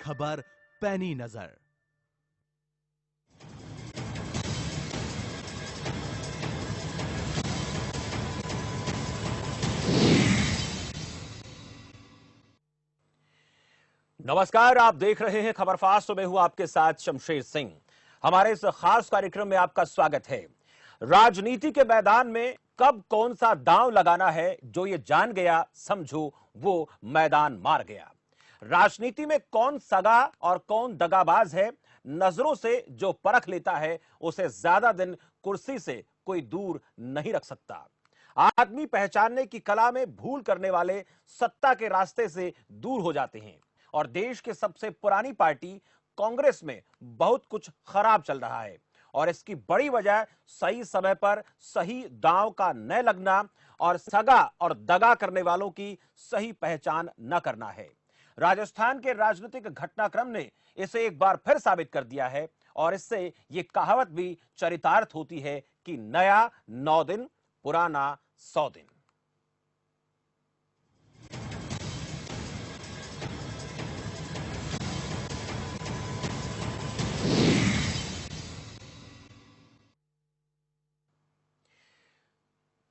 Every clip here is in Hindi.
खबर पैनी नजर। नमस्कार, आप देख रहे हैं खबर फास्ट। मैं हूं आपके साथ शमशेर सिंह। हमारे इस खास कार्यक्रम में आपका स्वागत है। राजनीति के मैदान में कब कौन सा दांव लगाना है, जो ये जान गया समझो वो मैदान मार गया। राजनीति में कौन सगा और कौन दगाबाज है, नजरों से जो परख लेता है उसे ज्यादा दिन कुर्सी से कोई दूर नहीं रख सकता। आदमी पहचानने की कला में भूल करने वाले सत्ता के रास्ते से दूर हो जाते हैं और देश की सबसे पुरानी पार्टी कांग्रेस में बहुत कुछ खराब चल रहा है और इसकी बड़ी वजह सही समय पर सही दांव का न लगना और सगा और दगा करने वालों की सही पहचान न करना है। राजस्थान के राजनीतिक घटनाक्रम ने इसे एक बार फिर साबित कर दिया है और इससे यह कहावत भी चरितार्थ होती है कि नया 9 दिन, पुराना 100 दिन।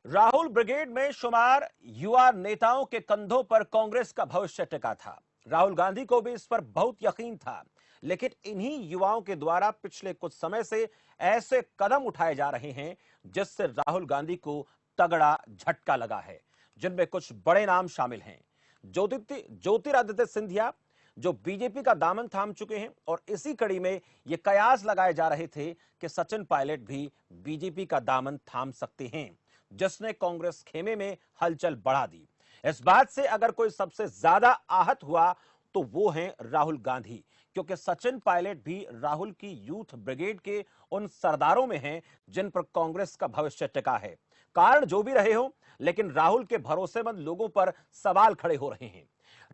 राहुल ब्रिगेड में शुमार युवा नेताओं के कंधों पर कांग्रेस का भविष्य टिका था। राहुल गांधी को भी इस पर बहुत यकीन था, लेकिन इन्हीं युवाओं के द्वारा पिछले कुछ समय से ऐसे कदम उठाए जा रहे हैं जिससे राहुल गांधी को तगड़ा झटका लगा है, जिनमें कुछ बड़े नाम शामिल हैं। ज्योतिरादित्य सिंधिया जो बीजेपी का दामन थाम चुके हैं और इसी कड़ी में यह कयास लगाए जा रहे थे कि सचिन पायलट भी बीजेपी का दामन थाम सकते हैं, जिसने कांग्रेस खेमे में हलचल बढ़ा दी। इस बात से अगर कोई सबसे ज्यादा आहत हुआ तो वो हैं राहुल गांधी, क्योंकि सचिन पायलट भी राहुल की यूथ ब्रिगेड के उन सरदारों में हैं जिन पर कांग्रेस का भविष्य टिका है। कारण जो भी रहे हो, लेकिन राहुल के भरोसेमंद लोगों पर सवाल खड़े हो रहे हैं।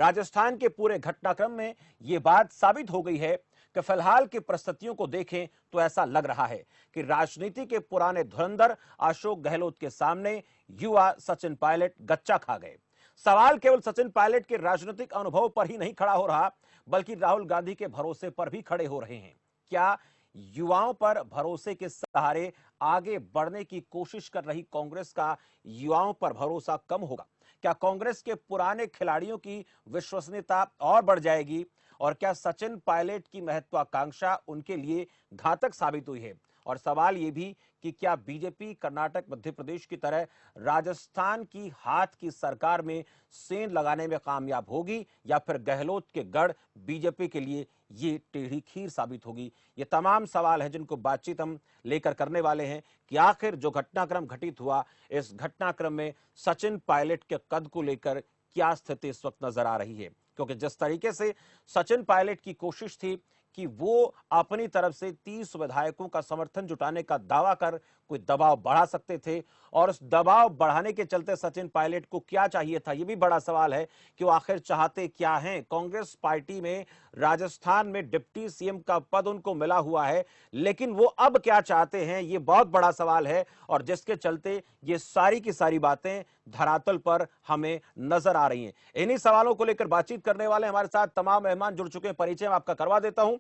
राजस्थान के पूरे घटनाक्रम में यह बात साबित हो गई है कि फिलहाल की परिस्थितियों को देखें तो ऐसा लग रहा है कि राजनीति के पुराने धुरंधर अशोक गहलोत के सामने युवा सचिन पायलट गच्चा खा गए। सवाल केवल सचिन पायलट के राजनीतिक अनुभव पर ही नहीं खड़ा हो रहा, बल्कि राहुल गांधी के भरोसे पर भी खड़े हो रहे हैं। क्या युवाओं पर भरोसे के सहारे आगे बढ़ने की कोशिश कर रही कांग्रेस का युवाओं पर भरोसा कम होगा? क्या कांग्रेस के पुराने खिलाड़ियों की विश्वसनीयता और बढ़ जाएगी? और क्या सचिन पायलट की महत्वाकांक्षा उनके लिए घातक साबित हुई है? और सवाल यह भी कि क्या बीजेपी कर्नाटक, मध्य प्रदेश की तरह राजस्थान की हाथ की सरकार में सेंध लगाने में कामयाब होगी, या फिर गहलोत के गढ़ बीजेपी के लिए ये टेढ़ी खीर साबित होगी? ये तमाम सवाल हैं जिनको बातचीत हम लेकर करने वाले हैं कि आखिर जो घटनाक्रम घटित हुआ, इस घटनाक्रम में सचिन पायलट के कद को लेकर क्या स्थिति इस वक्त नजर आ रही है। क्योंकि जिस तरीके से सचिन पायलट की कोशिश थी कि वो अपनी तरफ से 30 विधायकों का समर्थन जुटाने का दावा कर कोई दबाव बढ़ा सकते थे, और उस दबाव बढ़ाने के चलते सचिन पायलट को क्या चाहिए था, यह भी बड़ा सवाल है कि वो आखिर चाहते क्या हैं। कांग्रेस पार्टी में राजस्थान में डिप्टी सीएम का पद उनको मिला हुआ है, लेकिन वो अब क्या चाहते हैं, ये बहुत बड़ा सवाल है, और जिसके चलते ये सारी की सारी बातें धरातल पर हमें नजर आ रही हैं। इन्हीं सवालों को लेकर बातचीत करने वाले हमारे साथ तमाम मेहमान जुड़ चुके हैं। परिचय मैं आपका करवा देता हूं।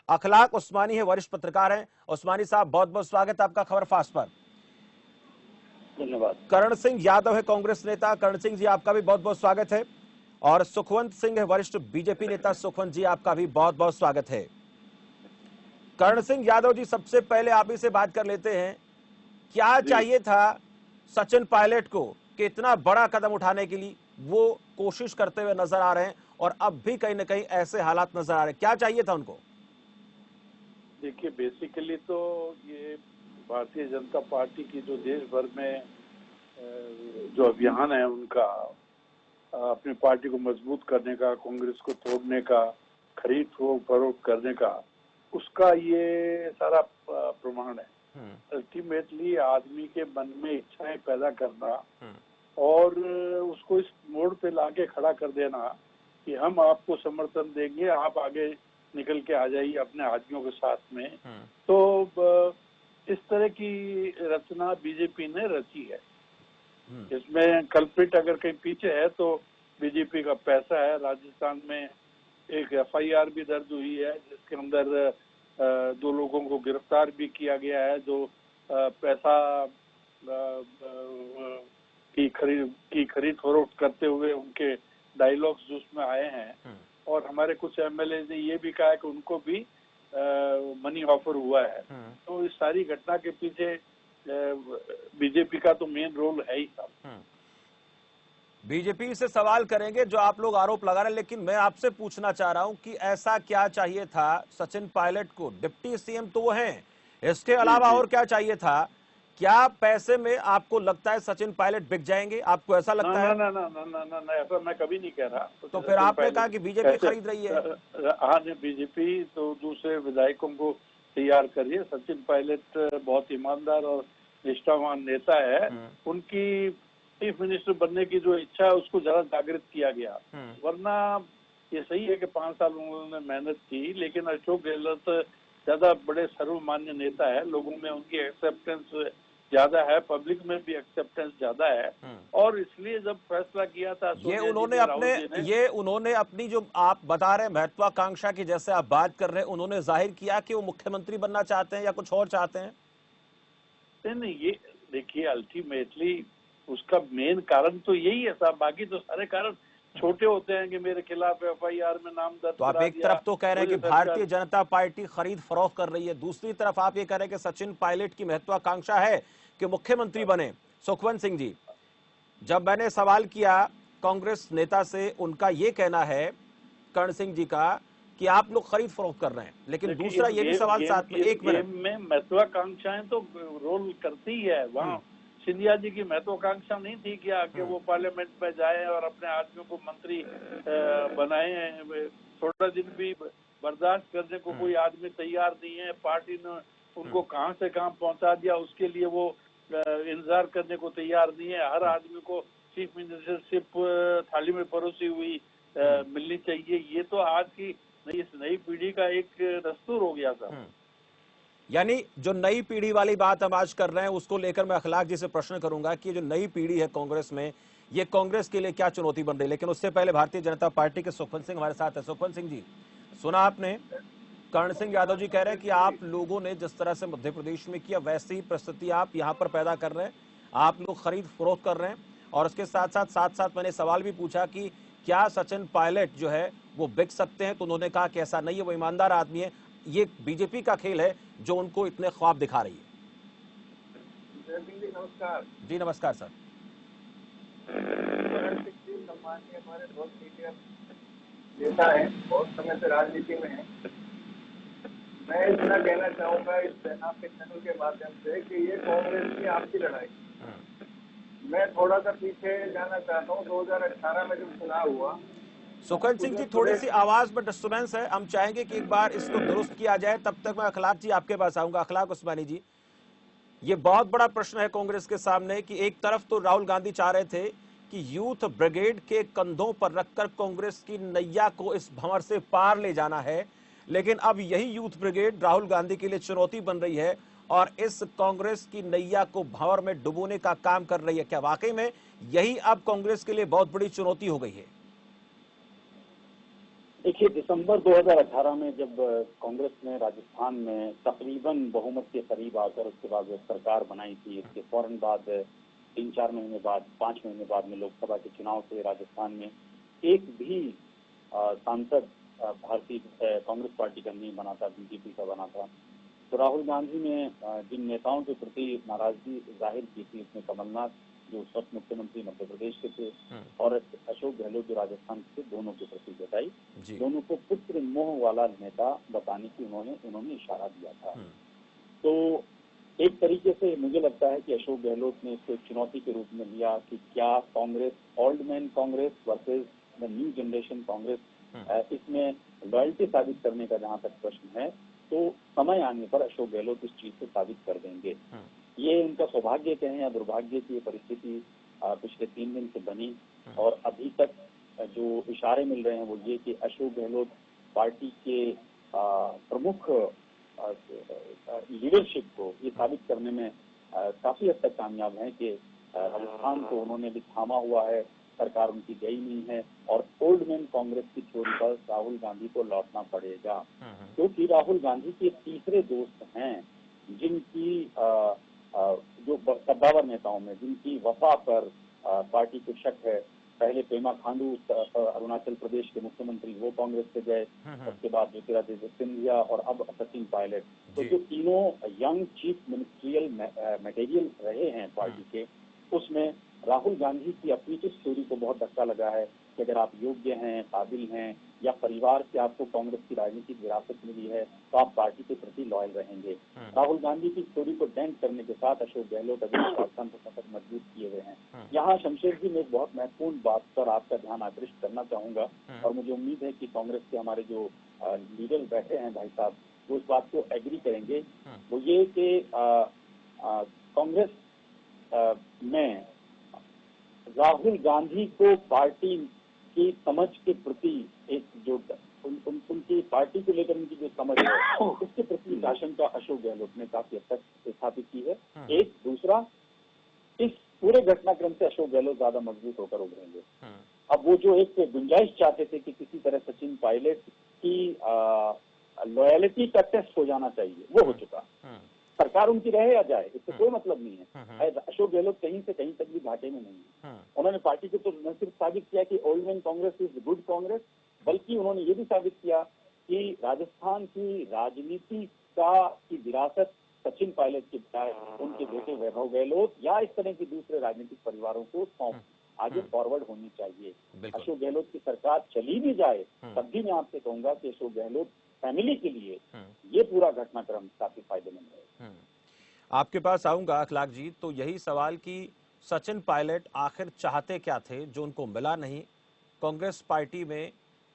अखलाक उस्मानी है, वरिष्ठ पत्रकार हैं। उस्मानी साहब, बहुत बहुत स्वागत है आपका खबर फास्ट पर। धन्यवाद। करण सिंह यादव है, कांग्रेस नेता। करण सिंह जी, आपका भी बहुत बहुत स्वागत है। और सुखवंत सिंह है, वरिष्ठ बीजेपी नेता। सुखवंत जी, आपका भी बहुत बहुत स्वागत है। करण सिंह यादव जी, सबसे पहले आप ही से बात कर लेते हैं। क्या चाहिए था सचिन पायलट को कि इतना बड़ा कदम उठाने के लिए वो कोशिश करते हुए नजर आ रहे हैं, और अब भी कहीं ना कहीं ऐसे हालात नजर आ रहे हैं? क्या चाहिए था उनको? देखिए, बेसिकली तो ये भारतीय जनता पार्टी की जो देश भर में जो अभियान है उनका, अपनी पार्टी को मजबूत करने का, कांग्रेस को तोड़ने का, खरीद फरोख्त करने का, उसका ये सारा प्रमाण है। अल्टीमेटली आदमी के मन में इच्छाएं पैदा करना और उसको इस मोड़ पे लाके खड़ा कर देना कि हम आपको समर्थन देंगे, आप आगे निकल के आ जाइए अपने आदमियों के साथ में। तो इस तरह की रचना बीजेपी ने रची है। इसमें कल्प्रिट अगर कहीं पीछे है तो बीजेपी का पैसा है। राजस्थान में एक एफआईआर भी दर्ज हुई है जिसके अंदर 2 लोगों को गिरफ्तार भी किया गया है जो पैसा की खरीद फरोख्त करते हुए उनके डायलॉग्स जो उसमें आए हैं। और हमारे कुछ एमएलए ने ये भी कहा है कि उनको भी मनी ऑफर हुआ है। तो इस सारी घटना के पीछे बीजेपी का तो मेन रोल है ही साहब। बीजेपी से सवाल करेंगे जो आप लोग आरोप लगा रहे हैं, लेकिन मैं आपसे पूछना चाह रहा हूं कि ऐसा क्या चाहिए था सचिन पायलट को? डिप्टी सीएम तो वो हैं, इसके अलावा और क्या चाहिए था? क्या पैसे में आपको लगता है सचिन पायलट बिक जाएंगे? आपको ऐसा लगता है? ना ना ना ना ना ना, ऐसा मैं कभी नहीं कह रहा। तो फिर आपने कहा कि बीजेपी खरीद रही है। हाँ, बीजेपी तो दूसरे विधायकों को तैयार करिए। सचिन पायलट बहुत ईमानदार और निष्ठावान नेता है। उनकी चीफ मिनिस्टर बनने की जो इच्छा है उसको जरा जागृत किया गया। वरना ये सही है कि 5 साल उन्होंने मेहनत की, लेकिन अशोक गहलोत ज्यादा बड़े सर्वमान्य नेता है। लोगों में उनकी एक्सेप्टेंस ज्यादा है, पब्लिक में भी एक्सेप्टेंस ज्यादा है। और इसलिए जब फैसला किया था ये उन्होंने अपनी जो आप बता रहे हैं महत्वाकांक्षा की, जैसे आप बात कर रहे हैं, उन्होंने जाहिर किया कि वो मुख्यमंत्री बनना चाहते हैं या कुछ और चाहते हैं? नहीं, ये देखिए अल्टीमेटली उसका मेन कारण तो यही है साहब। बाकी तो सारे कारण छोटे होते हैं कि मेरे खिलाफ एफआईआर में नाम दर्ज। तो आप एक तरफ तो कह रहे हैं कि भारतीय जनता पार्टी खरीद फरोख्त कर रही है, दूसरी तरफ आप ये कह रहे हैं कि सचिन पायलट की महत्वाकांक्षा है कि मुख्यमंत्री बने। सुखवंत सिंह जी, जब मैंने सवाल किया कांग्रेस नेता से, उनका ये कहना है, कर्ण सिंह जी का, कि आप लोग खरीद फरोख्त कर रहे हैं, लेकिन दूसरा ये भी सवाल साथ में, एक मिनट में महत्वाकांक्षाएं तो रोल करती है। वहाँ सिंधिया जी की महत्वाकांक्षा नहीं थी क्या कि वो पार्लियामेंट में जाए और अपने आदमियों को मंत्री बनाए। थोड़ा दिन भी बर्दाश्त करने को कोई आदमी तैयार नहीं है। पार्टी ने उनको कहां से कहां पहुंचा दिया, उसके लिए वो इंतजार करने को तैयार नहीं है। हर आदमी को चीफ मिनिस्टरशिप थाली में परोसी हुई मिलनी चाहिए। ये तो आज की नई पीढ़ी का एक दस्तूर हो गया था। यानी जो नई पीढ़ी वाली बात हम आज कर रहे हैं, उसको लेकर मैं अखलाक जी से प्रश्न करूंगा कि जो नई पीढ़ी है कांग्रेस में, ये कांग्रेस के लिए क्या चुनौती बन रही है। लेकिन उससे पहले भारतीय जनता पार्टी के सुखवंत सिंह हमारे साथ है। सुखवंत सिंह जी, सुना आपने, कर्ण सिंह यादव जी कह रहे हैं कि आप लोगों ने जिस तरह से मध्य प्रदेश में किया, वैसी ही परिस्थिति आप यहां पर पैदा कर रहे हैं, आप लोग खरीद फरोख्त कर रहे हैं। और उसके साथ साथ मैंने सवाल भी पूछा कि क्या सचिन पायलट जो है वो बिक सकते हैं, तो उन्होंने कहा कि ऐसा नहीं है, वो ईमानदार आदमी है। ये बीजेपी का खेल है जो उनको इतने ख्वाब दिखा रही है। नमस्कार जी नमस्कार सर। हमारे बहुत सीनियर नेता है, बहुत समय से राजनीति में है। मैं इतना कहना चाहूंगा इस आपके चैनल के माध्यम से कि ये कांग्रेस की आपसी लड़ाई। मैं थोड़ा सा पीछे जाना चाहता हूँ। 2018 में जब चुनाव हुआ, सुखवंत सिंह जी थोड़ी सी आवाज में डिस्टर्बेंस है, हम चाहेंगे कि एक बार इसको दुरुस्त किया जाए। तब तक मैं अखलाक जी आपके पास आऊंगा। अखलाक उस्मानी जी, ये बहुत बड़ा प्रश्न है कांग्रेस के सामने कि एक तरफ तो राहुल गांधी चाह रहे थे कि यूथ ब्रिगेड के कंधों पर रखकर कांग्रेस की नैया को इस भंवर से पार ले जाना है, लेकिन अब यही यूथ ब्रिगेड राहुल गांधी के लिए चुनौती बन रही है और इस कांग्रेस की नैया को भंवर में डुबोने का काम कर रही है। क्या वाकई में यही अब कांग्रेस के लिए बहुत बड़ी चुनौती हो गई है? देखिए, दिसंबर 2018 में जब कांग्रेस ने राजस्थान में तकरीबन बहुमत के करीब आकर उसके बाद जो सरकार बनाई थी, उसके फौरन बाद 3-4 महीने बाद, 5 महीने बाद में लोकसभा के चुनाव से राजस्थान में एक भी सांसद भारतीय कांग्रेस पार्टी का नहीं बना था, बीजेपी का बना था। तो राहुल गांधी ने जिन नेताओं के प्रति नाराजगी जाहिर की थी, उसमें कमलनाथ जो उस वक्त मुख्यमंत्री मध्य प्रदेश के थे और अशोक गहलोत जो राजस्थान के, दोनों के प्रति जताई। दोनों को पुत्र मोह वाला नेता बताने की उन्होंने इशारा दिया था। तो एक तरीके से मुझे लगता है कि अशोक गहलोत ने इसको एक चुनौती के रूप में लिया कि क्या Congress, old man Congress versus the new generation Congress, इसमें लॉयल्टी साबित करने का जहां तक प्रश्न है, तो समय आने पर अशोक गहलोत इस चीज को साबित कर देंगे। ये उनका सौभाग्य कहें या दुर्भाग्य की ये परिस्थिति पिछले 3 दिन से बनी और अभी तक जो इशारे मिल रहे हैं वो ये कि अशोक गहलोत पार्टी के प्रमुख लीडरशिप को ये साबित करने में काफी हद तक कामयाब हैं कि राजस्थान को उन्होंने भी थामा हुआ है। सरकार उनकी गई नहीं है और ओल्ड मैन कांग्रेस की छोर पर राहुल गांधी को लौटना पड़ेगा, क्योंकि राहुल गांधी के तीसरे दोस्त हैं जिनकी जो कद्दावर नेताओं में जिनकी वफा पर पार्टी को शक है। पहले पेमा खांडू अरुणाचल प्रदेश के मुख्यमंत्री, वो कांग्रेस से गए, उसके बाद ज्योतिरादित्य सिंधिया और अब सचिन पायलट। तो जो तीनों यंग चीफ मिनिस्ट्रियल मटेरियल रहे हैं पार्टी के, उसमें राहुल गांधी की अपनी तो स्टोरी को बहुत धक्का लगा है कि अगर आप योग्य हैं, काबिल हैं या परिवार से आपको कांग्रेस की राजनीतिक विरासत मिली है तो आप पार्टी के प्रति लॉयल रहेंगे। राहुल गांधी की स्टोरी को डेंट करने के साथ अशोक गहलोत अभी पाकिस्तान को सतत मजबूत किए हुए हैं। यहाँ शमशेर जी, मैं एक बहुत महत्वपूर्ण बात पर आपका ध्यान आकृष्ट करना चाहूंगा और मुझे उम्मीद है कि कांग्रेस के हमारे जो लीडर बैठे हैं भाई साहब, वो इस बात को एग्री करेंगे। वो ये कि कांग्रेस में राहुल गांधी को पार्टी की समझ के प्रति एक जो उनकी पार्टी को लेकर उनकी जो समझ है उसके प्रति आशंका अशोक गहलोत ने काफी हद तक स्थापित की है। एक दूसरा, इस पूरे घटनाक्रम से अशोक गहलोत ज्यादा मजबूत होकर उभरेंगे। अब वो जो एक गुंजाइश चाहते थे कि किसी तरह सचिन पायलट की लॉयलिटी का टेस्ट हो जाना चाहिए, वो हो चुका। सरकार उनकी रहे या जाए, इससे कोई मतलब नहीं है। अशोक गहलोत कहीं से कहीं तक भी घाटे में नहीं है। उन्होंने पार्टी को तो न सिर्फ साबित किया कि old man Congress is good Congress, बल्कि उन्होंने ये भी साबित किया कि राजस्थान की राजनीति की विरासत सचिन पायलट के बजाय उनके बेटे वैभव गहलोत या इस तरह के दूसरे राजनीतिक परिवारों को आगे फॉरवर्ड होनी चाहिए। अशोक गहलोत की सरकार चली भी जाए तब भी मैं आपसे कहूंगा कि अशोक गहलोत फैमिली के लिए ये पूरा घटनाक्रम काफी फायदेमंद है। आपके पास आऊंगा अखलाक जी, तो यही सवाल कि सचिन पायलट आखिर चाहते क्या थे जो उनको मिला नहीं कांग्रेस पार्टी में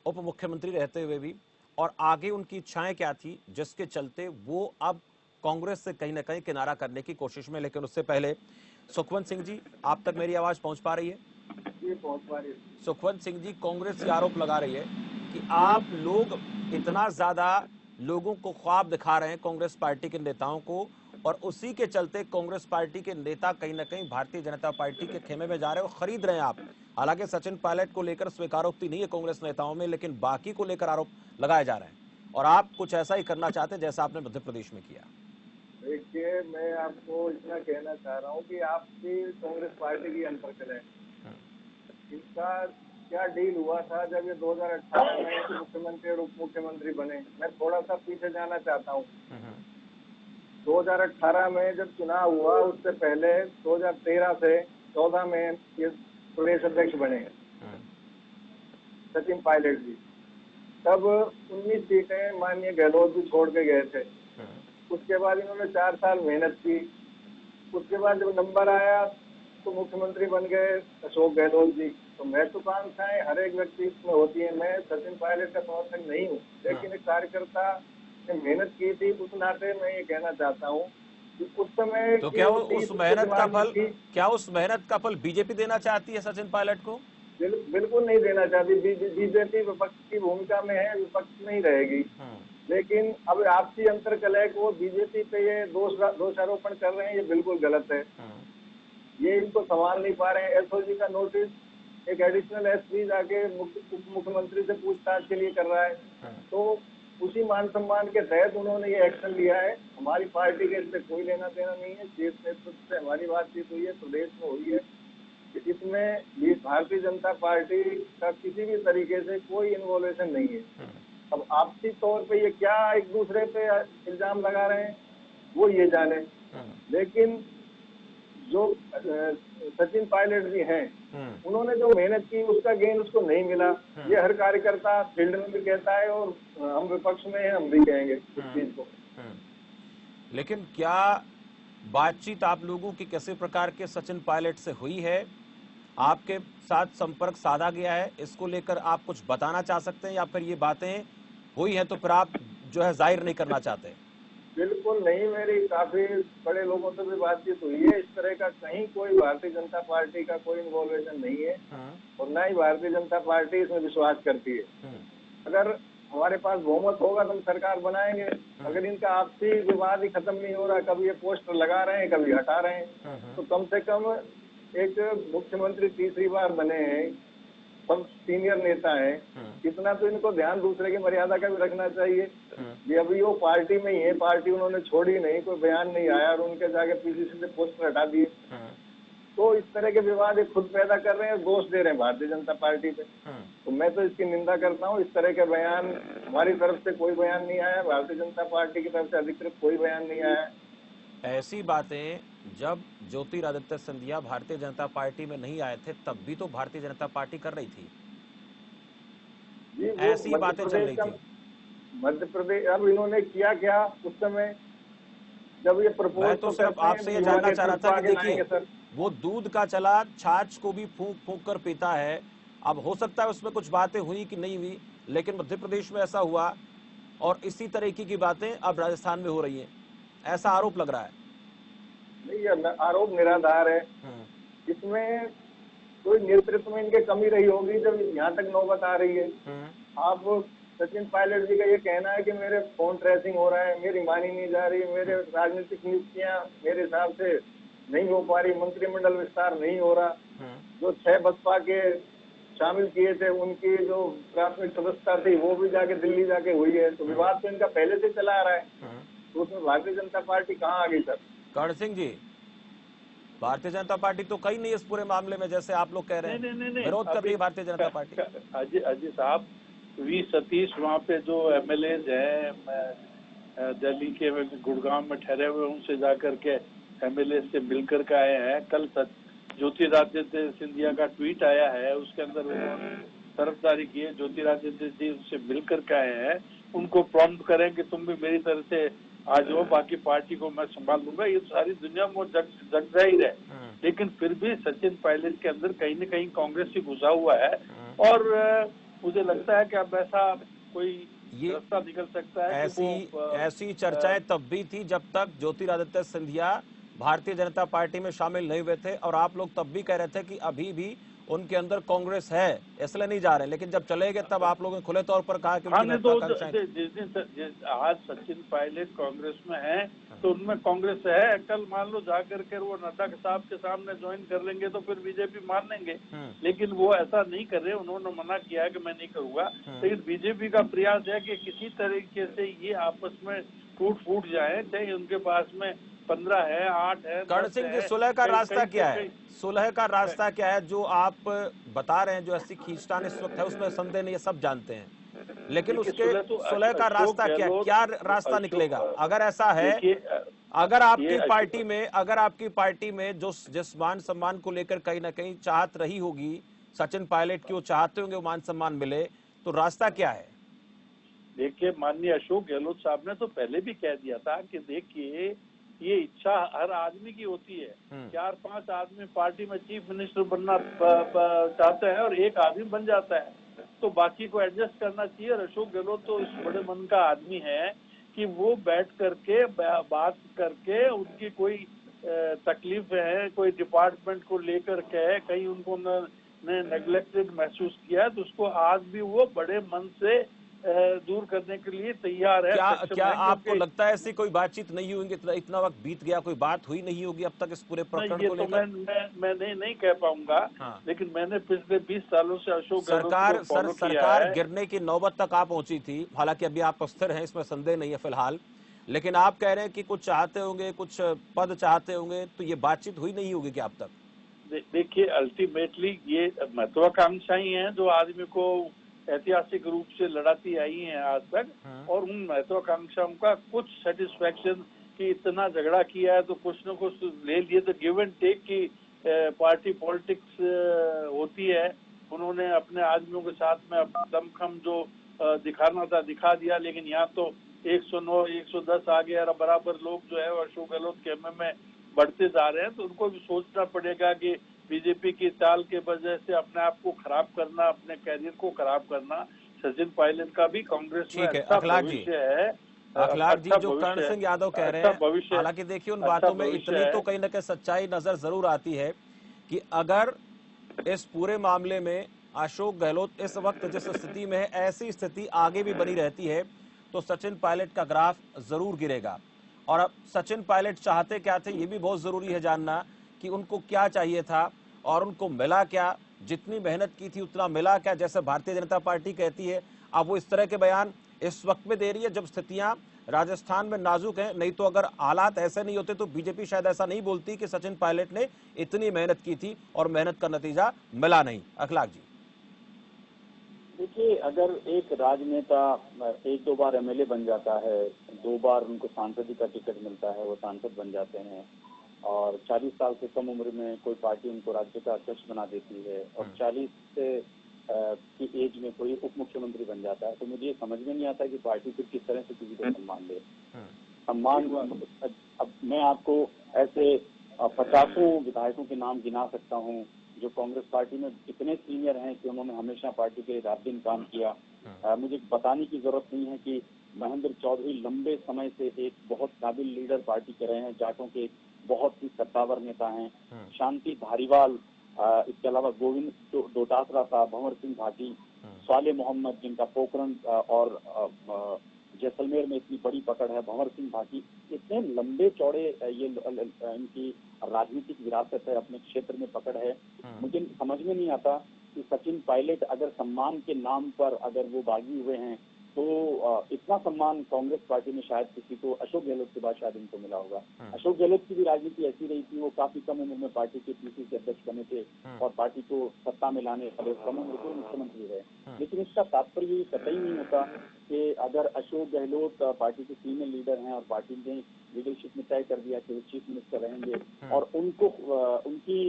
उप मुख्यमंत्री रहते हुए भी, और आगे उनकी इच्छाएं क्या थी जिसके चलते वो अब कांग्रेस से कहीं ना कहीं किनारा करने की कोशिश में। लेकिन उससे पहले सुखवंत सिंह जी, आप तक मेरी आवाज पहुंच पा रही है? पहुंच पा रही है। सुखवंत सिंह जी, कांग्रेस ये आरोप लगा रही है कि आप लोग इतना ज्यादा लोगों को ख्वाब दिखा रहे हैं कांग्रेस पार्टी के नेताओं को, और उसी के चलते कांग्रेस पार्टी के नेता कहीं ना कहीं भारतीय जनता पार्टी के खेमे में जा रहे हैं और खरीद रहे हैं आप। हालांकि सचिन पायलट को लेकर स्वीकारोक्ति नहीं है कांग्रेस नेताओं में, लेकिन बाकी को लेकर आरोप लगाए जा रहे हैं और आप कुछ ऐसा ही करना चाहते हैं जैसा आपने मध्य प्रदेश में किया। देखिए, मैं आपको इतना कहना चाह रहा हूँ कि आपकी कांग्रेस पार्टी की अंतर्कलह, इसका क्या डील हुआ था जब ये 2018 में मुख्यमंत्री और उप मुख्यमंत्री बने। मैं थोड़ा सा पीछे जाना चाहता हूँ। 2018 में जब चुनाव हुआ, उससे पहले 2013 से 14 में ये प्रदेश अध्यक्ष बने सचिन पायलट जी। तब 19 सीटें माननीय गहलोत जी छोड़ के गए थे। उसके बाद इन्होंने 4 साल मेहनत की। उसके बाद जब नंबर आया तो मुख्यमंत्री बन गए अशोक गहलोत जी। तो महत्वाकांक्षाएं हर एक व्यक्ति में होती है। मैं सचिन पायलट का समर्थक नहीं हूँ, लेकिन एक कार्यकर्ता ने मेहनत की थी, उस नाते मैं ये कहना चाहता हूँ कि उस समय तो क्या उस मेहनत का फल बीजेपी देना चाहती है सचिन पायलट को? बिल्कुल नहीं देना चाहती। बीजेपी विपक्ष की भूमिका में है, विपक्ष नहीं रहेगी। लेकिन अब आपसी अंतरकलह को बीजेपी पे ये दोषारोपण कर रहे हैं, ये बिल्कुल गलत है। ये इनको संभाल नहीं पा रहे हैं। एसओजी का नोटिस एक एडिशनल एसपी जाके उप मुख्यमंत्री से पूछताछ के लिए कर रहा है, तो उसी मान सम्मान के तहत उन्होंने ये एक्शन लिया है। हमारी पार्टी के इससे कोई लेना देना नहीं है। शीर्ष नेतृत्व से हमारी बातचीत हुई है, प्रदेश में हुई है। इसमें भारतीय जनता पार्टी का किसी भी तरीके से कोई इन्वॉल्वेशन नहीं है। अब आपसी तौर पे ये क्या एक दूसरे पे इल्जाम लगा रहे हैं वो ये जाने। लेकिन जो सचिन पायलट जी हैं, उन्होंने जो मेहनत की उसका गेन उसको नहीं मिला। ये हर कार्यकर्ता फील्ड में भी कहता है और हम विपक्ष में हैं, हम भी कहेंगे इस चीज को। लेकिन क्या बातचीत आप लोगों की किसी प्रकार के सचिन पायलट से हुई है? आपके साथ संपर्क साधा गया है? इसको लेकर आप कुछ बताना चाह सकते हैं या फिर ये बातें हुई हैं तो फिर आप जो है जाहिर नहीं करना चाहते? बिल्कुल नहीं, मेरी काफी बड़े लोगों से भी बातचीत हुई है। इस तरह का कहीं कोई भारतीय जनता पार्टी का कोई इन्वॉल्वेशन नहीं है और न ही भारतीय जनता पार्टी इसमें विश्वास करती है। अगर हमारे पास बहुमत होगा तो हम सरकार बनाएंगे। अगर इनका आपसी विवाद ही खत्म नहीं हो रहा, कभी ये पोस्टर लगा रहे हैं, कभी हटा रहे हैं, तो कम से कम एक मुख्यमंत्री तीसरी बार बने हैं, सब सीनियर नेता हैं, इतना तो इनको ध्यान दूसरे की मर्यादा का भी रखना चाहिए। ये अभी वो पार्टी में ही है, पार्टी उन्होंने छोड़ी नहीं, कोई बयान नहीं आया और उनके जाके पीसीसी से पोस्टर हटा दिए। तो इस तरह के विवाद खुद पैदा कर रहे हैं, दोष दे रहे हैं भारतीय जनता पार्टी पे। तो मैं तो इसकी निंदा करता हूँ। इस तरह के बयान हमारी तरफ से कोई बयान नहीं आया, भारतीय जनता पार्टी की तरफ से अधिकृत कोई बयान नहीं आया। ऐसी बातें जब ज्योतिरादित्य सिंधिया भारतीय जनता पार्टी में नहीं आए थे तब भी तो भारतीय जनता पार्टी कर रही थी, ऐसी बातें चल रही थी। मध्य प्रदेश अब इन्होंने किया क्या उस समय जब ये प्रपोज? मैं तो सिर्फ आपसे ये जानना चाह रहा था कि देखिए वो दूध का चला छाछ को भी फूंक फूंक कर पीता है। अब हो सकता है उसमें कुछ बातें हुई कि नहीं हुई, लेकिन मध्य प्रदेश में ऐसा हुआ और इसी तरीके की बातें अब राजस्थान में हो रही हैं, ऐसा आरोप लग रहा है। नहीं, ये आरोप निराधार है। इसमें कोई नेतृत्व में इनके कमी रही होगी जब यहाँ तक नौबत आ रही है। आप सचिन पायलट जी का ये कहना है कि मेरे फोन ट्रेसिंग हो रहा है, मेरी मानी नहीं जा रही, मेरे राजनीतिक नियुक्तियां मेरे हिसाब से नहीं हो पा रही, मंत्रिमंडल विस्तार नहीं हो रहा। जो 6 बसपा के शामिल किए थे उनकी जो प्राथमिक सदस्यता थी वो भी जाके दिल्ली जाके हुई है। तो विवाद तो इनका पहले से चला आ रहा है, तो उसमें भारतीय जनता पार्टी कहाँ आ गई सर? कर्ण सिंह जी, भारतीय जनता पार्टी तो कहीं नहीं इस पूरे मामले में, जैसे आप लोग कह रहे हैं विरोध कर रही है भारतीय जनता पार्टी। अजय साहब, वी सतीश वहाँ पे जो एमएलएज हैं दिल्ली के गुड़गांव में ठहरे हुए, उनसे जाकर के एमएलए से मिलकर के आए हैं। कल ज्योतिरादित्य सिंधिया का ट्वीट आया है, उसके अंदर उन्होंने तरफदारी की है। ज्योतिरादित्य जी उनसे मिलकर के आए हैं, उनको प्रॉम्प्ट करें कि तुम भी मेरी तरह से आ जाओ, बाकी पार्टी को मैं संभाल लूंगा। ये सारी दुनिया में जग जाहिर है, लेकिन फिर भी सचिन पायलट के अंदर कहीं न कहीं कांग्रेस ही घुसा हुआ है और मुझे लगता है कि अब ऐसा कोई रास्ता निकल सकता है। ऐसी चर्चाएं तब भी थी जब तक ज्योतिरादित्य सिंधिया भारतीय जनता पार्टी में शामिल नहीं हुए थे, और आप लोग तब भी कह रहे थे कि अभी भी उनके अंदर कांग्रेस है, इसलिए नहीं जा रहे। लेकिन जब चले गए तब आप लोगों ने खुले तौर पर कहा कि जिस दिन आज सचिन पायलट कांग्रेस में है तो उनमें कांग्रेस है। कल मान लो जाकर के वो नड्डा साहब के सामने ज्वाइन कर लेंगे तो फिर बीजेपी मान लेंगे, लेकिन वो ऐसा नहीं कर रहे। उन्होंने मना किया है कि मैं नहीं करूंगा, लेकिन बीजेपी का प्रयास है कि किसी तरीके से ये आपस में टूट फूट जाए, चाहे उनके पास में 15 है, 8 है। कर्ण सिंह जी, सुलह का रास्ता क्या है? सुलह का रास्ता क्या है जो आप बता रहे हैं? जो ऐसी खींचतान इस वक्त है उसमें संदेह नहीं है, सब जानते हैं, लेकिन उसके सुलह का रास्ता क्या रास्ता निकलेगा? अगर ऐसा है, अगर आपकी पार्टी में जो जिस मान सम्मान को लेकर कहीं ना कहीं चाहत रही होगी सचिन पायलट की, वो चाहते होंगे वो मान सम्मान मिले, तो रास्ता क्या है? देखिए, माननीय अशोक गहलोत साहब ने तो पहले भी कह दिया था कि देखिए ये इच्छा हर आदमी की होती है। 4-5 आदमी पार्टी में चीफ मिनिस्टर बनना चाहते हैं और एक आदमी बन जाता है, तो बाकी को एडजस्ट करना चाहिए। और अशोक गहलोत तो इस बड़े मन का आदमी है कि वो बैठ करके बात करके उनकी कोई तकलीफ है, कोई डिपार्टमेंट को लेकर के कहीं उनको नेग्लेक्टेड महसूस किया, तो उसको आज भी वो बड़े मन से दूर करने के लिए तैयार है। क्या आपको लगता है ऐसी कोई बातचीत नहीं हुई? इतना वक्त बीत गया, कोई बात हुई नहीं होगी अब तक इस पूरे प्रकरण को लेकर? मैं नहीं कह पाऊंगा, लेकिन मैंने पिछले 20 सालों से अशोक सरकार गिरने की नौबत तक आप पहुंची थी। हालांकि अभी आप अस्थिर हैं, इसमें संदेह नहीं है फिलहाल, लेकिन आप कह रहे हैं कि कुछ चाहते होंगे, कुछ पद चाहते होंगे, तो ये बातचीत हुई नहीं होगी क्या अब तक? देखिए, अल्टीमेटली ये महत्वाकांक्षाएं हैं जो आदमी को ऐतिहासिक रूप से लड़ाती आई हैं आज तक, और उन महत्वाकांक्षाओं का कुछ सेटिस्फेक्शन कि इतना झगड़ा किया है तो कुछ न कुछ ले लिए, तो गिव एंड टेक की पार्टी पॉलिटिक्स होती है। उन्होंने अपने आदमियों के साथ में अपना दमखम जो दिखाना था दिखा दिया, लेकिन यहाँ तो 109 110 आ गया, बराबर लोग जो है अशोक गहलोत के में बढ़ते जा रहे हैं। तो उनको भी सोचना पड़ेगा कि बीजेपी की चाल के वजह से अपने आप को खराब करना, अपने कैरियर को खराब करना, सचिन पायलट का भी कांग्रेस में अच्छा भविष्य है। अखिलाख जी, जो कर्ण सिंह यादव कह रहे हैं, हालांकि देखिए उन बातों में इतनी तो कहीं ना कहीं सच्चाई नजर जरूर आती है कि अगर इस पूरे मामले में अशोक गहलोत इस वक्त जिस स्थिति में है, ऐसी स्थिति आगे भी बनी रहती है तो सचिन पायलट का ग्राफ जरूर गिरेगा। और अब सचिन पायलट चाहते क्या थे, ये भी बहुत जरूरी है जानना कि उनको क्या चाहिए था। और उनको मिला क्या, जितनी मेहनत की थी उतना मिला क्या, जैसे भारतीय जनता पार्टी कहती है। अब वो इस तरह के बयान इस वक्त में दे रही है जब स्थितियां राजस्थान में नाजुक हैं। नहीं तो अगर हालात ऐसे नहीं होते तो बीजेपी शायद ऐसा नहीं बोलती कि सचिन पायलट ने इतनी मेहनत की थी और मेहनत का नतीजा मिला नहीं। अखलाक जी, देखिए, अगर एक राजनेता एक दो बार एमएलए बन जाता है, 2 बार उनको सांसद का टिकट मिलता है, वो सांसद बन जाते हैं, और 40 साल से कम उम्र में कोई पार्टी उनको राज्य का अध्यक्ष बना देती है, और 40 से की एज में कोई उप मुख्यमंत्री बन जाता है, तो मुझे ये समझ में नहीं आता कि पार्टी फिर किस तरह से किसी को सम्मान दे। सम्मान, अब मैं आपको ऐसे 50 विधायकों के नाम गिना सकता हूँ जो कांग्रेस पार्टी में इतने सीनियर हैं कि उन्होंने हमेशा पार्टी के लिए रात दिन काम किया। मुझे बताने की जरूरत नहीं है कि महेंद्र चौधरी लंबे समय से एक बहुत काबिल लीडर पार्टी के रहे हैं, जाटों के बहुत ही सत्तावर नेता हैं। शांति धारीवाल, इसके अलावा गोविंद डोटासरा साहब, भंवर सिंह भाटी, साले मोहम्मद जिनका पोखरण और जैसलमेर में इतनी बड़ी पकड़ है, भंवर सिंह भाटी, इतने लंबे चौड़े ये इनकी राजनीतिक विरासत है, अपने क्षेत्र में पकड़ है। मुझे समझ में नहीं आता कि सचिन पायलट अगर सम्मान के नाम पर अगर वो बागी हुए हैं तो इतना सम्मान कांग्रेस पार्टी में शायद किसी को, अशोक गहलोत के बाद शायद इनको मिला होगा। अशोक गहलोत की भी राजनीति ऐसी रही थी, वो काफी कम उम्र में पार्टी के पीसीसी अध्यक्ष बने थे और पार्टी को सत्ता में लाने वाले कम उम्र के मुख्यमंत्री रहे। लेकिन इसका तात्पर्य ये कतई नहीं होता कि अगर अशोक गहलोत पार्टी के सीनियर लीडर हैं और पार्टी ने लीडरशिप में तय कर दिया कि वो चीफ मिनिस्टर रहेंगे और उनको उनकी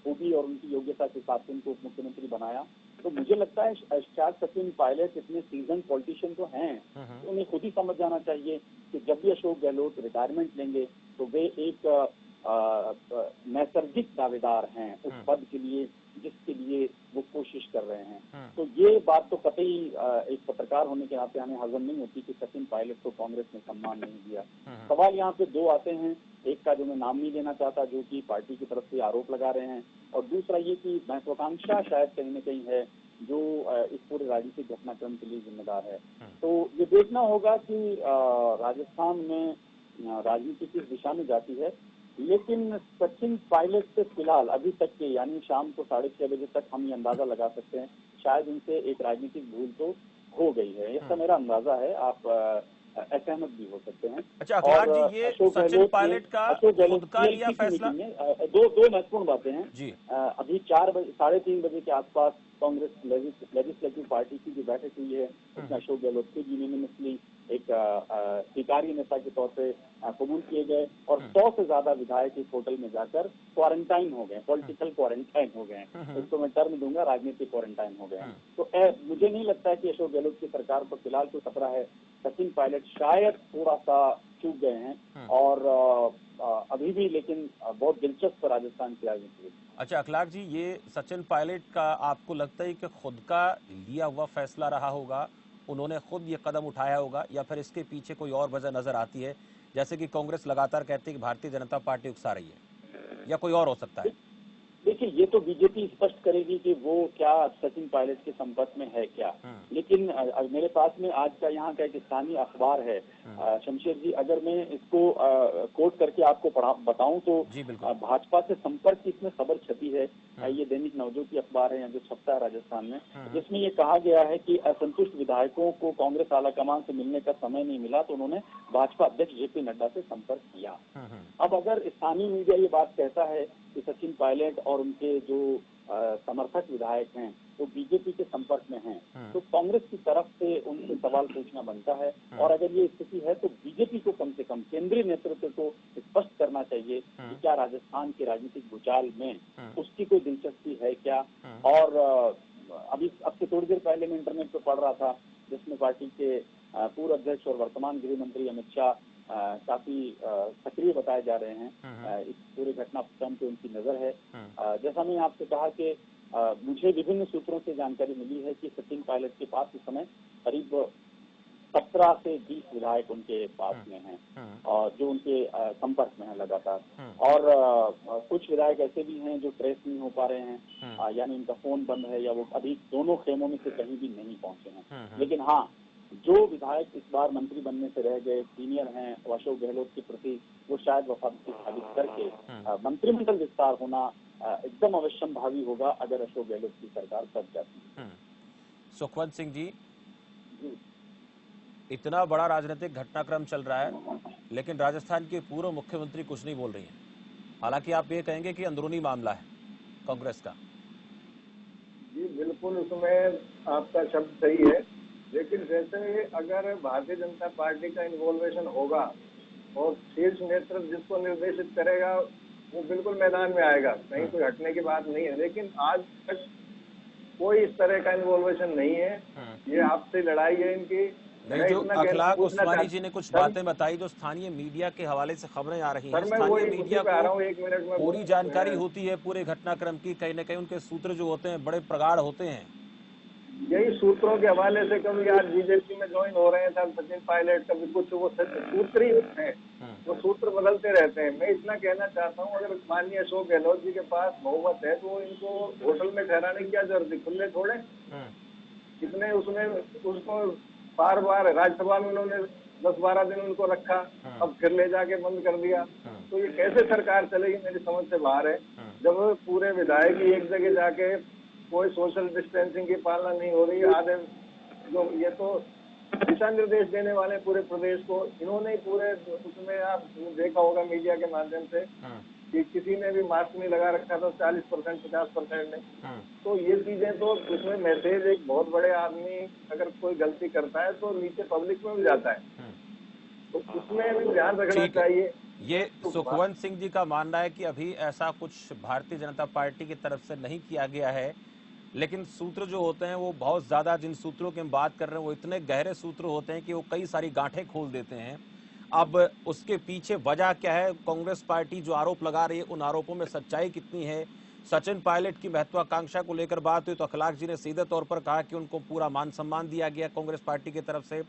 खूबी और उनकी योग्यता के हिसाब से उनको उप मुख्यमंत्री बनाया, तो मुझे लगता है शायद सचिन पायलट इतने सीजन पॉलिटिशियन तो हैं, तो उन्हें खुद ही समझ जाना चाहिए कि जब भी अशोक गहलोत रिटायरमेंट लेंगे तो वे एक नैसर्गिक दावेदार हैं उस पद के लिए जिसके लिए वो कोशिश कर रहे हैं। तो ये बात तो कतई एक पत्रकार होने के नाते हमें हजम नहीं होती कि सचिन पायलट को कांग्रेस ने सम्मान नहीं दिया। सवाल यहाँ पे 2 आते हैं, एक का जो मैं नाम नहीं लेना चाहता जो कि पार्टी की तरफ से आरोप लगा रहे हैं, और दूसरा ये कि महत्वाकांक्षा शायद कहीं न कहीं है जो इस पूरे राजनीतिक घटनाक्रम के लिए जिम्मेदार है। तो ये देखना होगा कि राजस्थान में राजनीति किस दिशा में जाती है, लेकिन सचिन पायलट से फिलहाल अभी तक के यानी शाम को 6:30 बजे तक हम ये अंदाजा लगा सकते हैं शायद उनसे एक राजनीतिक भूल तो हो गई है, ऐसा मेरा अंदाजा है। आप असहमत भी हो सकते हैं। अच्छा अखलाक जी, ये सचिन पायलट का खुद का लिया फैसला, दो महत्वपूर्ण बातें हैं जी। अभी 4 बजे 3:30 बजे के आसपास कांग्रेस लेजिस्लेटिव पार्टी की जो बैठक हुई है उसमें अशोक गहलोत को यूनियनिस्टली एक स्वीकार्य नेता के तौर पे कबूल किए गए और 100 से ज्यादा विधायक इस होटल में जाकर क्वारंटाइन हो गए, पॉलिटिकल क्वारंटाइन हो गए, इसको मैं टर्म दूंगा राजनीतिक क्वारंटाइन हो गए। तो मुझे नहीं लगता है कि अशोक गहलोत की सरकार पर फिलहाल तो खतरा है। सचिन पायलट शायद थोड़ा सा चूक गए हैं और अभी भी लेकिन बहुत दिलचस्प राजस्थान की राजनीति है। अच्छा अखलाक जी, ये सचिन पायलट का आपको लगता है कि खुद का लिया हुआ फैसला रहा होगा, उन्होंने खुद ये कदम उठाया होगा, या फिर इसके पीछे कोई और वजह नजर आती है, जैसे कि कांग्रेस लगातार कहती है कि भारतीय जनता पार्टी उकसा रही है, या कोई और हो सकता है? देखिए, ये तो बीजेपी स्पष्ट करेगी कि वो क्या सचिन पायलट के संपर्क में है क्या, लेकिन मेरे पास में आज का यहाँ का एक स्थानीय अखबार है शमशेर जी, अगर मैं इसको कोट करके आपको बताऊं तो भाजपा से संपर्क की इसमें खबर छपी है। ये दैनिक नवज्योति अखबार है जो छपता है राजस्थान में, जिसमें ये कहा गया है कि असंतुष्ट विधायकों को कांग्रेस आलाकमान से मिलने का समय नहीं मिला तो उन्होंने भाजपा अध्यक्ष जेपी नड्डा से संपर्क किया। अब अगर स्थानीय मीडिया ये बात कहता है कि सचिन पायलट और उनके जो समर्थक विधायक हैं वो बीजेपी के संपर्क में हैं, तो कांग्रेस की तरफ से उनसे सवाल पूछना बनता है, और अगर ये स्थिति है तो बीजेपी को कम से कम केंद्रीय नेतृत्व को स्पष्ट करना चाहिए कि क्या राजस्थान के राजनीतिक भूचाल में उसकी कोई दिलचस्पी है क्या। और अभी अब से थोड़ी देर पहले मैं इंटरनेट पर पढ़ रहा था जिसमें पार्टी के पूर्व अध्यक्ष और वर्तमान गृह मंत्री अमित शाह काफी सक्रिय बताए जा रहे हैं, इस पूरे घटनाक्रम पे उनकी नजर है। जैसा मैंने आपसे कहा कि मुझे विभिन्न सूत्रों से जानकारी मिली है कि सचिन पायलट के पास इस समय करीब 17 से 20 विधायक उनके पास में हैं और जो उनके संपर्क में हैं लगातार, और कुछ विधायक ऐसे भी हैं जो ट्रेस नहीं हो पा रहे हैं, यानी उनका फोन बंद है या वो अभी दोनों खेमों में से कहीं भी नहीं पहुंचे हैं। लेकिन हाँ, जो विधायक इस बार मंत्री बनने से रह गए, सीनियर हैं, अशोक गहलोत के प्रति वो शायद वफादारी साबित करके मंत्रिमंडल विस्तार होना एकदम अवश्यंभावी होगा अगर अशोक गहलोत की सरकार बच जाती है। सुखवंत सिंह जी, जी। इतना बड़ा राजनीतिक घटनाक्रम चल रहा है, लेकिन राजस्थान के पूर्व मुख्यमंत्री कुछ नहीं बोल रही हैं। हालांकि आप ये कहेंगे कि अंदरूनी मामला है कांग्रेस का। जी बिल्कुल, उसमें आपका शब्द सही है, लेकिन जैसे अगर भारतीय जनता पार्टी का इन्वॉल्वेशन होगा और शीर्ष नेतृत्व जिसको निर्देशित करेगा वो बिल्कुल मैदान में आएगा, कहीं कोई हटने की बात नहीं है। लेकिन आज तक कोई इस तरह का इन्वॉल्वेशन नहीं है। ये आपसे लड़ाई है इनकी। नहीं, जो अखलाक उस्मानी जी ने कुछ बातें बताई जो स्थानीय मीडिया के हवाले से खबरें आ रही हैं, स्थानीय मीडिया को पूरी जानकारी होती है पूरे घटनाक्रम की, कहीं न कहीं उनके सूत्र जो होते हैं बड़े प्रगाढ़ होते हैं। यही सूत्रों के हवाले से कभी आज बीजेपी में ज्वाइन हो रहे हैं, तब सचिन पायलट, कभी कुछ, वो सूत्र ही हैं, वो सूत्र बदलते रहते हैं। मैं इतना कहना चाहता हूँ, अगर माननीय अशोक गहलोत जी के पास बहुमत है तो इनको होटल में ठहराने की क्या जरूरत है, खुले छोड़े। कितने उसमें उसको बार बार राज्यसभा में उन्होंने 10-12 दिन उनको रखा, अब फिर ले जाके बंद कर दिया। तो ये कैसे सरकार चलेगी, मेरी समझ से बाहर है। जब पूरे विधायक एक जगह जाके कोई सोशल डिस्टेंसिंग की पालना नहीं हो रही, आधे जो ये तो दिशा निर्देश देने वाले पूरे प्रदेश को, इन्होंने ही पूरे, उसमें आप देखा होगा मीडिया के माध्यम से कि किसी ने भी मास्क नहीं लगा रखा था 40%, 50% ने। तो ये चीजें तो उसमें मैसेज, एक बहुत बड़े आदमी अगर कोई गलती करता है तो नीचे पब्लिक में भी जाता है, तो उसमें भी ध्यान रखना चाहिए। ये सुखवंत सिंह जी का मानना है कि अभी ऐसा कुछ भारतीय जनता पार्टी की तरफ से नहीं किया गया है, लेकिन सूत्र जो होते हैं वो बहुत ज्यादा, जिन सूत्रों की हम बात कर रहे हैं वो इतने गहरे सूत्र होते हैं कि वो कई सारी गांठें खोल देते हैं। अब उसके पीछे वजह क्या है, कांग्रेस पार्टी जो आरोप लगा रही है उन आरोपों में सच्चाई कितनी है। सचिन पायलट की महत्वाकांक्षा को लेकर बात हुई तो अखलाक जी ने सीधे तौर पर कहा कि उनको पूरा मान सम्मान दिया गया कांग्रेस पार्टी की तरफ से,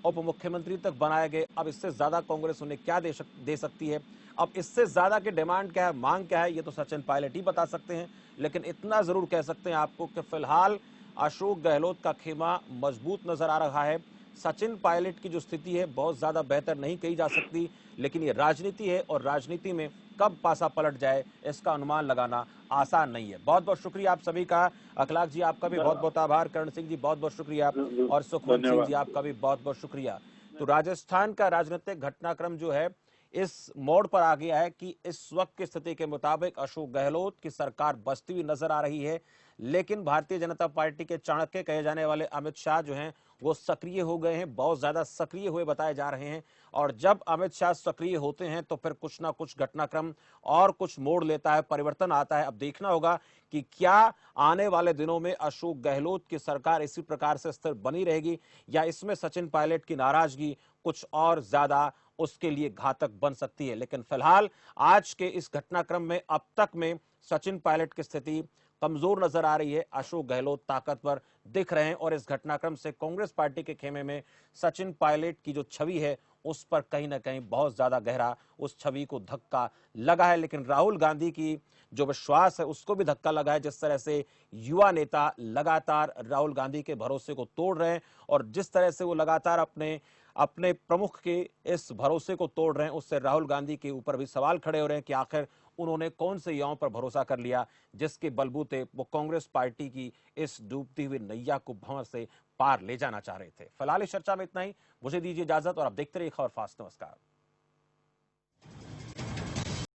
उप मुख्यमंत्री तक बनाए गए। अब इससे ज्यादा कांग्रेस उन्हें क्या दे सकती है, अब इससे ज्यादा की डिमांड क्या है, मांग क्या है, ये तो सचिन पायलट ही बता सकते हैं। लेकिन इतना जरूर कह सकते हैं आपको कि फिलहाल अशोक गहलोत का खेमा मजबूत नजर आ रहा है। सचिन पायलट की जो स्थिति है बहुत ज्यादा बेहतर नहीं कही जा सकती, लेकिन ये राजनीति है और राजनीति में कब पासा पलट जाए इसका अनुमान लगाना आसान नहीं है। बहुत बहुत शुक्रिया आप सभी का। अखलाक जी आपका भी बहुत बहुत आभार, करण सिंह जी बहुत बहुत शुक्रिया, और सुखवंत सिंह जी आपका भी बहुत बहुत शुक्रिया। तो राजस्थान का राजनीतिक घटनाक्रम जो है इस मोड़ पर आ गया है कि इस वक्त की स्थिति के मुताबिक अशोक गहलोत की सरकार बचती हुई नजर आ रही है, लेकिन भारतीय जनता पार्टी के चाणक्य कहे जाने वाले अमित शाह जो हैं वो सक्रिय हो गए हैं, बहुत ज्यादा सक्रिय हुए बताए जा रहे हैं। और जब अमित शाह सक्रिय होते हैं तो फिर कुछ ना कुछ घटनाक्रम और कुछ मोड़ लेता है, परिवर्तन आता है। अब देखना होगा कि क्या आने वाले दिनों में अशोक गहलोत की सरकार इसी प्रकार से स्थिर बनी रहेगी या इसमें सचिन पायलट की नाराजगी कुछ और ज्यादा उसके लिए घातक बन सकती है। लेकिन फिलहाल आज के इस घटनाक्रम में अब तक में सचिन पायलट की स्थिति कमजोर नजर आ रही है, अशोक गहलोत ताकतवर दिख रहे हैं और इस घटनाक्रम से कांग्रेस पार्टी के खेमे में सचिन पायलट की जो छवि है उस पर कहीं ना कहीं बहुत ज्यादा गहरा उस छवि को धक्का लगा है। लेकिन राहुल गांधी की जो विश्वास है उसको भी धक्का लगा है, जिस तरह से युवा नेता लगातार राहुल गांधी के भरोसे को तोड़ रहे हैं और जिस तरह से वो लगातार अपने प्रमुख के इस भरोसे को तोड़ रहे हैं, उससे राहुल गांधी के ऊपर भी सवाल खड़े हो रहे हैं कि आखिर उन्होंने कौन से युवाओं पर भरोसा कर लिया जिसके बलबूते वो कांग्रेस पार्टी की इस डूबती हुई नैया को भंवर से पार ले जाना चाह रहे थे। फिलहाल इस चर्चा में इतना ही, मुझे दीजिए इजाजत और आप देखते रहिए खबर फास्ट। नमस्कार।